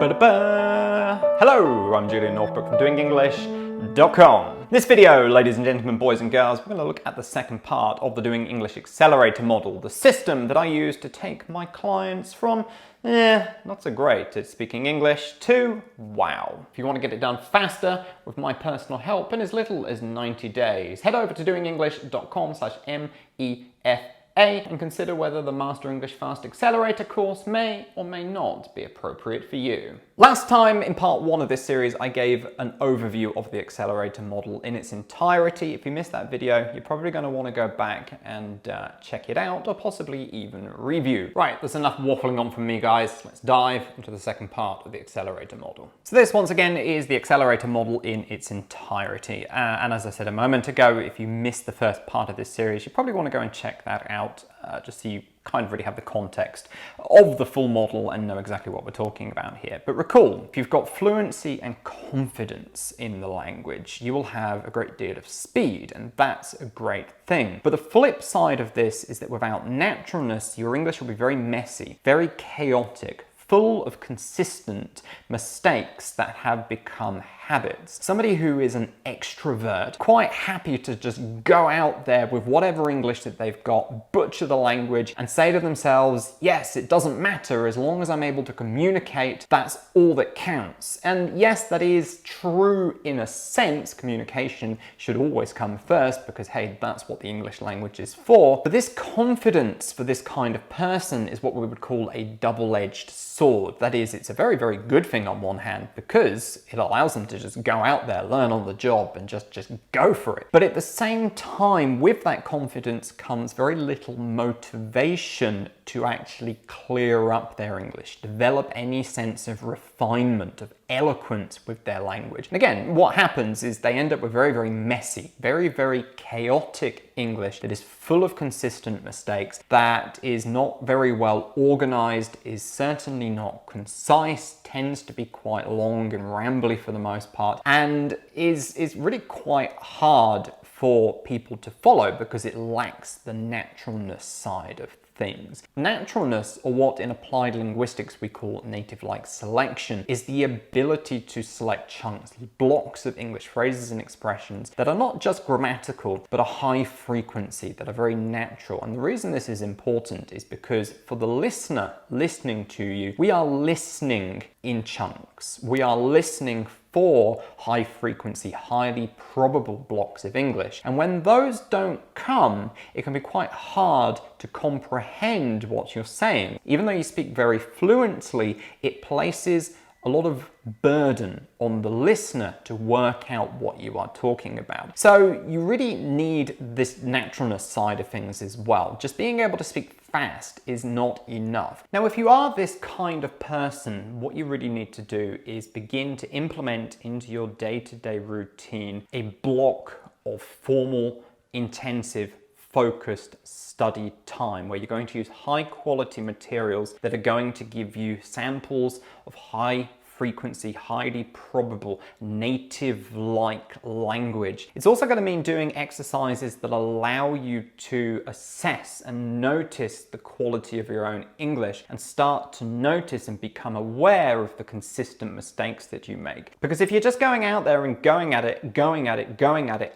Ba-da-ba. Hello, I'm Julian Northbrook from doingenglish.com. In this video, ladies and gentlemen, boys and girls, we're going to look at the second part of the Doing English Accelerator model, the system that I use to take my clients from, not so great at speaking English to wow. If you want to get it done faster with my personal help in as little as 90 days, head over to doingenglish.com/MEFA and consider whether the Master English Fast Accelerator course may or may not be appropriate for you. Last time in part 1 of this series, I gave an overview of the Accelerator model in its entirety. If you missed that video, you're probably going to want to go back and check it out, or possibly even review. Right, there's enough waffling on from me, guys. Let's dive into the second part of the Accelerator model. So this, once again, is the Accelerator model in its entirety. And as I said a moment ago, if you missed the first part of this series, you probably want to go and check that out, just so you kind of really have the context of the full model and know exactly what we're talking about here. But recall, if you've got fluency and confidence in the language, you will have a great deal of speed, and that's a great thing. But the flip side of this is that without naturalness, your English will be very messy, very chaotic, full of consistent mistakes that have become habits. Somebody who is an extrovert, quite happy to just go out there with whatever English that they've got, butcher the language, and say to themselves, yes, it doesn't matter, as long as I'm able to communicate, that's all that counts. And yes, that is true in a sense. Communication should always come first because, hey, that's what the English language is for. But this confidence for this kind of person is what we would call a double-edged sword. That is, it's a very, very good thing on one hand because it allows them to just go out there, learn on the job, and just go for it. But at the same time, with that confidence comes very little motivation to actually clear up their English, develop any sense of refinement, of eloquence with their language. And again, what happens is they end up with very, very messy, very, very chaotic English that is full of consistent mistakes, that is not very well organized, is certainly not concise, tends to be quite long and rambly for the most part, and is really quite hard for people to follow because it lacks the naturalness side of things. Naturalness, or what in applied linguistics we call native-like selection, is the ability to select chunks, blocks of English phrases and expressions that are not just grammatical, but are high frequency, that are very natural. And the reason this is important is because for the listener listening to you, we are listening in chunks. We are listening for high frequency, highly probable blocks of English. And when those don't come, it can be quite hard to comprehend what you're saying. Even though you speak very fluently, it places a lot of burden on the listener to work out what you are talking about. So you really need this naturalness side of things as well. Just being able to speak fast is not enough. Now, if you are this kind of person, what you really need to do is begin to implement into your day-to-day routine a block of formal, intensive, focused study time where you're going to use high quality materials that are going to give you samples of high frequency, highly probable, native-like language. It's also going to mean doing exercises that allow you to assess and notice the quality of your own English and start to notice and become aware of the consistent mistakes that you make. Because if you're just going out there and going at it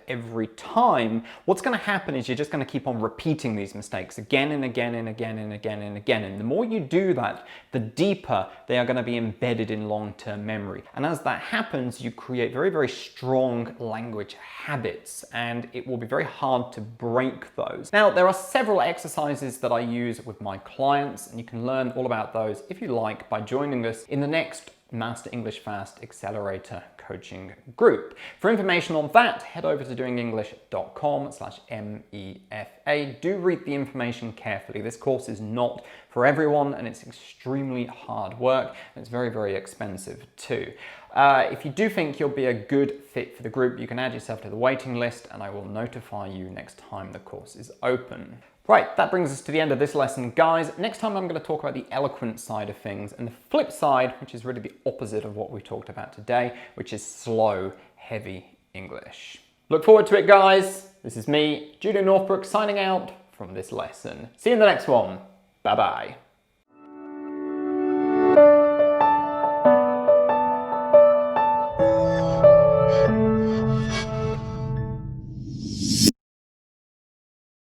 every time, what's going to happen is you're just going to keep on repeating these mistakes again and again and again and again and again. And the more you do that, the deeper they are going to be embedded in long-term memory. And as that happens, you create very, very strong language habits, and it will be very hard to break those. Now, there are several exercises that I use with my clients, and you can learn all about those if you like by joining us in the next Master English Fast Accelerator coaching group. For information on that, head over to doingenglish.com/MEFA. Do read the information carefully. This course is not for everyone, and it's extremely hard work, and it's very, very expensive too. If you do think you'll be a good fit for the group, you can add yourself to the waiting list, and I will notify you next time the course is open. Right, that brings us to the end of this lesson, guys. Next time I'm going to talk about the eloquent side of things and the flip side, which is really the opposite of what we talked about today, which is slow, heavy English. Look forward to it, guys. This is me, Julian Northbrook, signing out from this lesson. See you in the next one. Bye-bye.